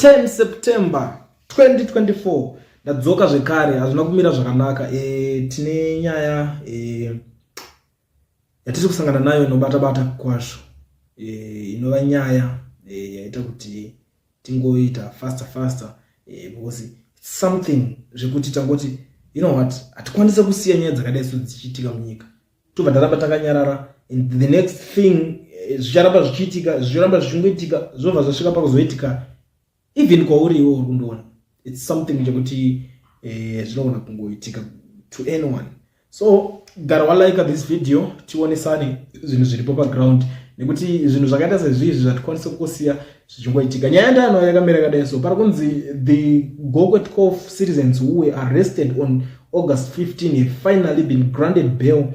10 September 2024 ndadzoka zvekare hazvina kumira zvakanaka. Tine nyaya yatiri kusangana nayo inobata kwazvo, inova nyaya yaita kuti tingoita faster because something zvekuti tangoti hatikwanisa kusiya nyaya dzakadai dzichiitika munyika. Tobva taramba takanyarara, and the next thing zvicharamba zvichingoitika zvobva zvasvika pakuzoitika even kwauri iwe uri kundoona. It's something chekuti zvinogona kungoitika to anyone. So gara walike this video tionesane zvinhu zviripo paground, nekuti zvinhu zvakaita sezvizvi zvatikwanisa kusiya zvichingoitika. Nyaya ndano yakamira yakadai so. Pari kunzi the Gogotkoff citizens who were arrested on August 15 have finally been granted bail.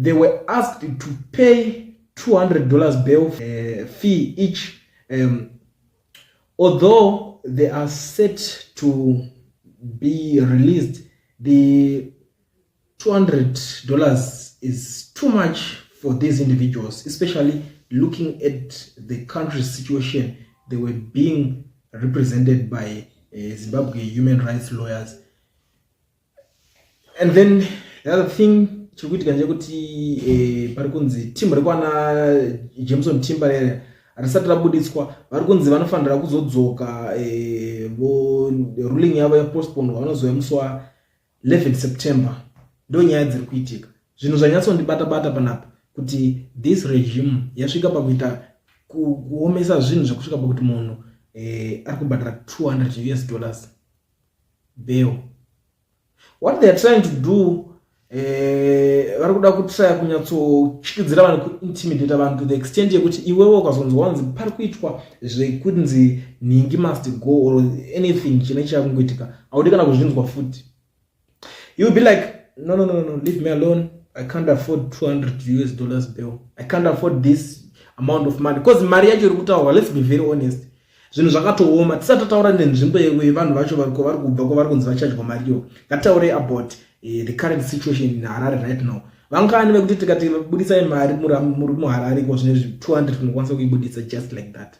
They were asked to pay $200 bail fee each. Although they are set to be released, the $200 is too much for these individuals, especially looking at the country's situation. They were being represented by Zimbabwe human rights lawyers. And then the other thing, chikuitika ndechekuti pari kunzi timu rekwana Jameson Timberlake risati rabuditswa, vari kunzi vanofanira kuzodzoka ruling yavo yapostpone vanozoya musi wa 11 September. Ndo nyaya dziri kuitika. Zvinhu zvanyatsondibata panapa kuti this regime yasvika pakuita kuomesa zvinhu zvekusvika pakuti munhu ari kubhadhara $200 bail. What they are trying to do, vari kuda kutraya kunyatsochikidzira vanhu, kuintimidate vanhu to the extent yekuti iwewe ukazonzwa wanzi pari kuitwa zvekunzi ningi must go or anything chinenge chakungoitika, haudi kana kuzvinzwa futi. You'll be like, no, leave me alone. I can't afford $200 bail. I can't afford this amount of money. Because mari yacho iri kutaurwa, let's be very honest, zvinhu zvakatooma. Tisati taura nenzvimbo yevanhu vacho vari kubva kwavari kunzi vachadya mariyo. Ngataure about the current situation in Harare right now. Vangani vekuti tikati budisai mari muri muHarare kwa zvine 200 tinokwanisa kuibudisa just like that.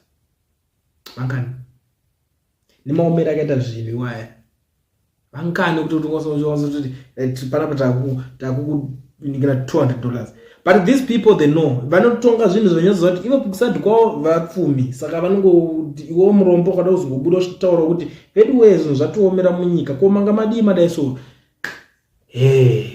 Vangani nemaomero akaita zvinhu waya. Vangani kuti kuti panapa takukuningira $200. But these people, they know vanotonga zvinhu zvanyatsoziva kuti ivo kusati kwavo vapfumi, saka vanongoti iwo murombo kada kuzongobuda uchitaura kuti anyway zvinhu zvatiomera munyika komanga madii madai so.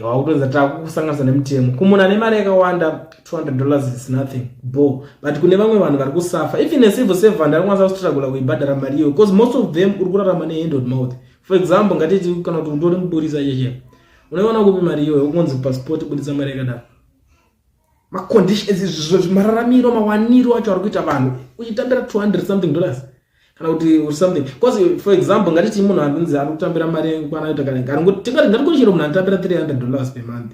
Wakutonza takusanganisa nemutemo. Kumunhu ane mari yakawanda $200 is nothing bo, but kune vamwe vanhu vari kusafa. Even a civil servant anokwanisa kustruggle kuibhadhara mari iyo, because most of them uri kurarama ne-hand and mouth. For example, ngatiti kana kuti utori mupurisa cheche, unoona kupi mari iyo yokunzi passport budisa mari yakadaro. Maconditions mararamiro mawaniro acho ari kuita vanhu uchitambira $200 something kana kuti or something. Because for example, ngatiti munhu anonzi ari kutambira mari kwanaita kana tingati ngatikonchero munhu anotambira $300 per month,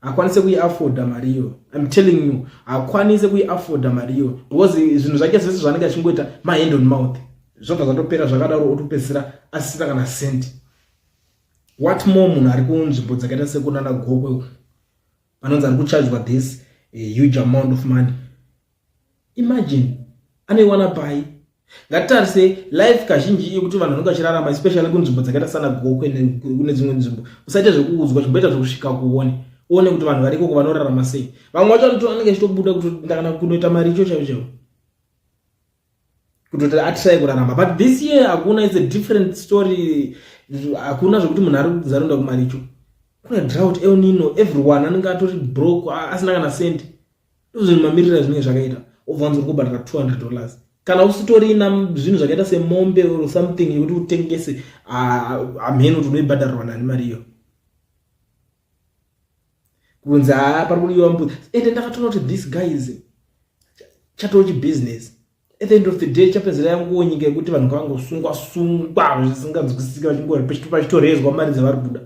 akwanise kuiafforda mari iyo. I'm telling you, akwanise kuiafforda mari iyo, because zvinhu zvake zvese zvanenge achingoita ma-hand and mouth zvobva zvatopera zvakadaro, otopedzisira asisina kana senti. What more munhu ari kunzvimbo dzakaita sekunana Gokwe vanonzi ari kuchargwa this huge amount of money. Imagine anoiwana pai. Ngatarise life kazhinji yekuti vanhu vanenge vachirarama, especially kunzvimbo dzakaita sana Gokwe kune dzimwe nzvimbo, usaite zvekuudzwa, chimboita zvekusvika kuone kuti vanhu variko vanorarama sei. Vamwe vacho vanenge vachitobuda kuti ndakana kunoita mari icho chaicho kuti atry kurarama. But this year hakuna, is a different story. Hakuna zvekuti munhu ari kuzaronda kumari icho. Kuna drought, El Nino, everyone anenge atori broke, asina kana senti. Ndozvinhu mamirira zvinenge zvakaita. Obvanza kubhadhara $200. Kana usitori na zvinhu zvakaita semombe or something yekuti utengese, amheno kuti unoibhadharirwa nani mari iyo. Kunzi pari kudiwa mbudzi. Ende ndakatoona kuti this guy is chatochi business. At the end of the day, chapezera yangu nyika yekuti vanhu vangosungwa zvisinganzwisisika vachingori pachitorezwa mari dzavari kuda.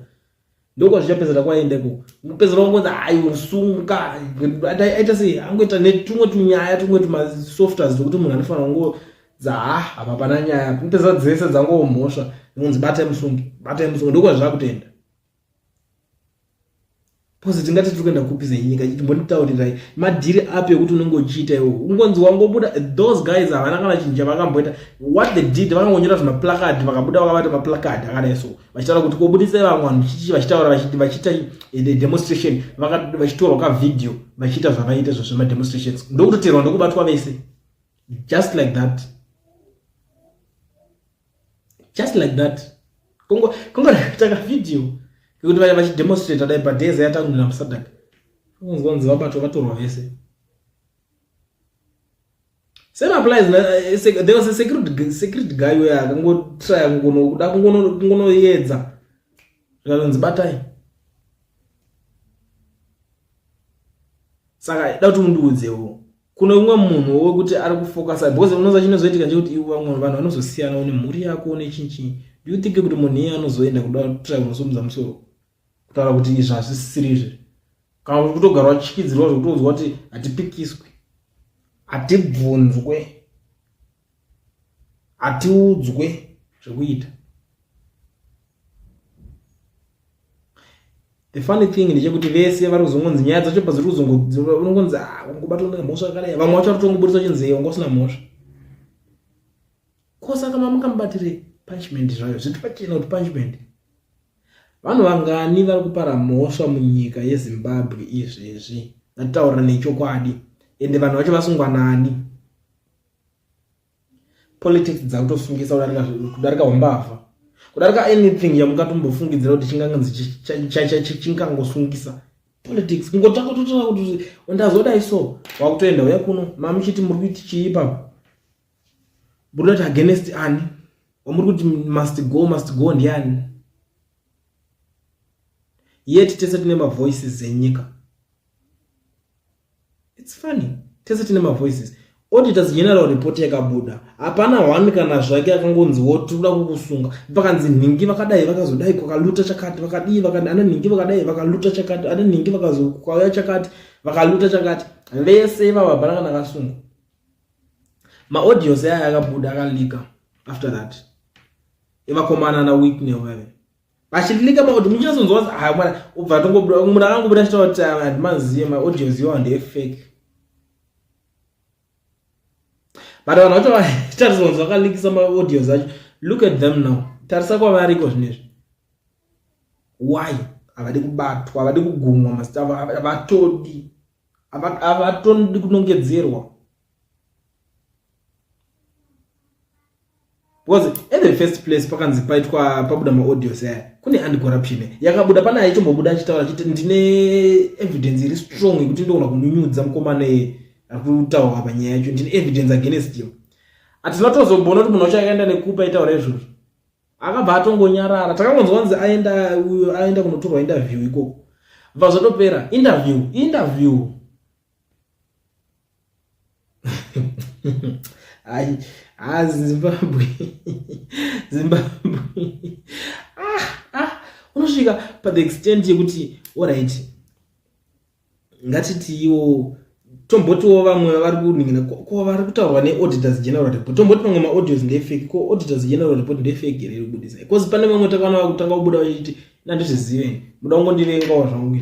Ndoko zvichapezera kwaendeko. Mupezera wangonzi usunga. Aita sei angoita netumwe tunyaya tumwe tumasoftwares zvokuti munhu anofanira kungodza apa pana nyaya. Mupezera dzese dzangomhosva. Nonzi batai musungi. Ndoko zvakutenda. Because tingati tiri kuenda kupi zenyika chimbonditaurirai madhiri api ekuti unenge uchiita iwo ungonzi wangobuda. Those guys havana kana chinja vakamboita what they did, vakangonyora zvimaplakadi vakabuda vakabata maplakadi akadai so vachitaura kuti kobudisai vamwe vanhu vachitaura vachiita demonstration vachitorwa kavidhio vachiita zvavaita izvo zvemademonstrations ndokutoteerwa ndokubatwa vese just like that kongotaka video kuti vaya vachidemonstrate dai padheza yatangura musadaka ungonzi vabatwa vatorwa vese. Same applies. There was a security guy where akangotry kuda kungonoyedza zvakanzi batai. Saka da kuti mundiudzewo kuna umwe munhu wekuti ari kufocusa because unoza chinozoitika nje kuti iwe vamwe vanhu vanozosiyana une mhuri yako une chinchi. Do you think kuti munhu iye anozoenda kuda kutry kunosumudza musoro kutaura kuti izvi hazvisisiri izvi kana kutogara wachikidzirwa zvekutodzwa kuti hatipikiswi hatibvunzwe hatiudzwe zvekuita. The funny thing ndechekuti vese vari kuzongonzi nyaya dzacho paziri kuzongonzi ungobatwa nemhosva yakadai vamwe vacho vatotongobudisa chinzee wanga usina mhosva kosa kama mukamubatire punishment zvayo zviti pachena kuti punishment. Vanhu vangani vari kupara mhosva munyika yeZimbabwe izvezvi ndataura nechokwadi ende vanhu vacho vasungwanani. Politics dzakutosungisa kudarika umbavha kudarika anything yamukatombofungidzira kuti chingangosungisa politics kungotanga kutotaura kuti ndazodai so wakutoenda uya kuno mamuchiti muri kuiti chii ipapo muri kuti against ani wamuri kuti must go ndiani. Yet tese tine mavoices zenyika. It's funny. Tese tine mavoices. Auditors General report yakabuda. Hapana one kana zvake akangonzi wotuda kukusunga. Vakanzi ningi vakadai vakazodai kwakaluta chakati vakadii vakadai ana ningi vakadai vakaluta chakati ana ningi vakazokauya chakati vakaluta chakati vese vabharanga nakasunga. Ma audios yakabuda akalika after that. Ivakomana na week newewe. Vachilika maaudio muchazonzwa mwana ubva tongobuda munhu akangobuda chitaura kuti andimaziye maaudios iwo ndefake. But vanhu vacho vatarizonzwa vakalikisa maaudios acho. Look at them now. Tarisa kwavariko zvinezvi. Why? Havadi kubatwa, havadi kugumwa masita vatodi. Havatodi kunongedzerwa. Because in the first place pakanzi paitwa pabuda maaudios aya kune anti-corruption yakabuda pana aichombobuda achitaura chiti ndine evidence iri strong yekuti ndogona kunyunyudza mukomane arikutaura panyaya yacho ndine evidence against you. Hatina tozobona kuti munhu wacho akaenda nekupa itaura izvozvo akabva atongonyarara. Takangonzwa kunzi aenda kunotorwa interview ikoko bva zvotopera interview Zimbabwe unosvika pa the extent yekuti alright ngatiti iwo tombotiwo vamwe vari kuningina ko vari kutaurwa neAuditors General report tomboti pamwe maaudios ndefake ko Auditors General report ndefake here kubudisa because pane vamwe takana kutanga kubuda vachiti nandizviziveni muda kungondivengawo zvangu.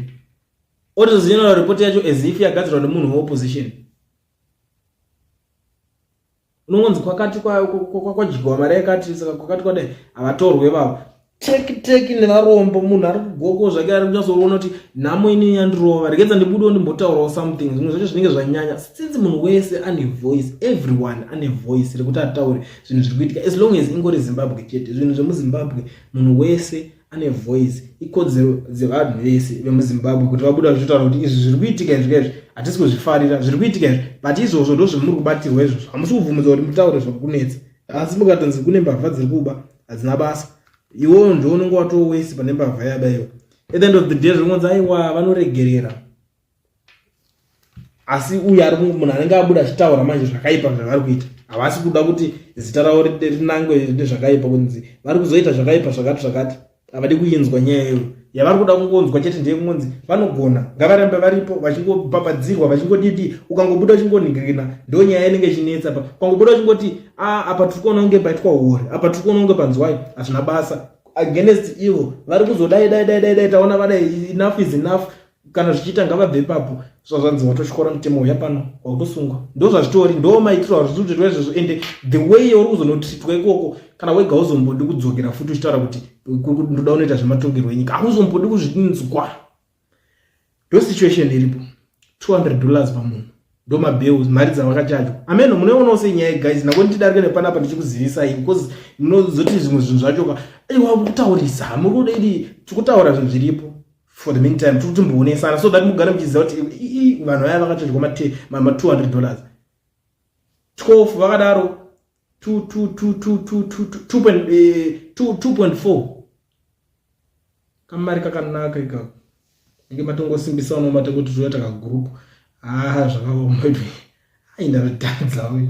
Auditors General report yacho as if yagadzirwa nemunhu weopposition. Unongonzi kwakati kwajigwa mari yakati saka kwakati kwadai avatorwe vavo teki nevarombo munhu ari kugoko zvake ari kunyazoona kuti nhamo ini yandirova rekedza ndibudewo ndimbotaurawo something zvimwe zvacho zvinenge zvanyanya since munhu wese ane voice everyone ane voice rekuti ataure zvinhu zviri kuitika as long as ingori Zimbabwe chete zvinhu zvemuZimbabwe munhu wese ane voice ikodzero dzevanhu vese vemuZimbabwe kuti vabuda vachitaura kuti izvi zviri kuitika izvi hatisi kuzvifarira zviri kuitika izvi but izvozvo ndo zvimuri kubatirwa izvozvo hamusi kuvhumudza kuti mutaure zvakunetsa asi mukatonzi kune mbavha dziri kuba hadzina basa iwo ndo unenge watowesi pane mbavha yabaiwa at the end of the day zvinonzi aiwa vanoregerera asi uyu ari munhu anenge abuda achitaura manje zvakaipa zvavari kuita havasi kuda kuti zita ravo rinangwe nezvakaipa kunzi vari kuzoita zvakaipa zvakati havadi kuinzwa nyaya iyo yavari kuda kungonzwa chete ndeyekungonzi vanogona ngavarambe varipo vachingopapadzirwa vachingodidi ukangobuda uchingoningirina ndo nyaya inenge ichinetsa pa ukangobuda uchingoti apa tiri kuona kunge paitwa hori apa tiri kuona kunge panzwai hazvina basa against ivo vari kuzodai taona vadai enough is enough kana zvichiita ngavabve ipapo zvazvanzi watosvikora mutemo uya pano wakutosungwa. Ndo zvazvitori, ndo maitiro azvitoitwa izvozvo. And the way yauri kuzonotritwa ikoko, kana wega uzombodi kudzokera futi uchitaura kuti ndoda unoita zvematongerwo enyika, hauzombodi kuzvinzwa. Ndo situation iripo. $200 pamunhu ndo mabills, mari dzavakachajwa. Ameno munoona senyaya guys, nako ndidarike nepanapa ndichikuzivisai because munozoti zvimwe zvinhu zvacho ka aiwa kutaurisa muri kudai tikutaura zvinhu zviripo for the meantime tikutimboonesa so that mugare muchiziva kuti vanhu vaya vakachajwa $200 12 vakadaro 2.4 kamari kakanaka ikako inge matongosimbisa unomata kuti toyata kagroup zvakaoma aina rutadza uyu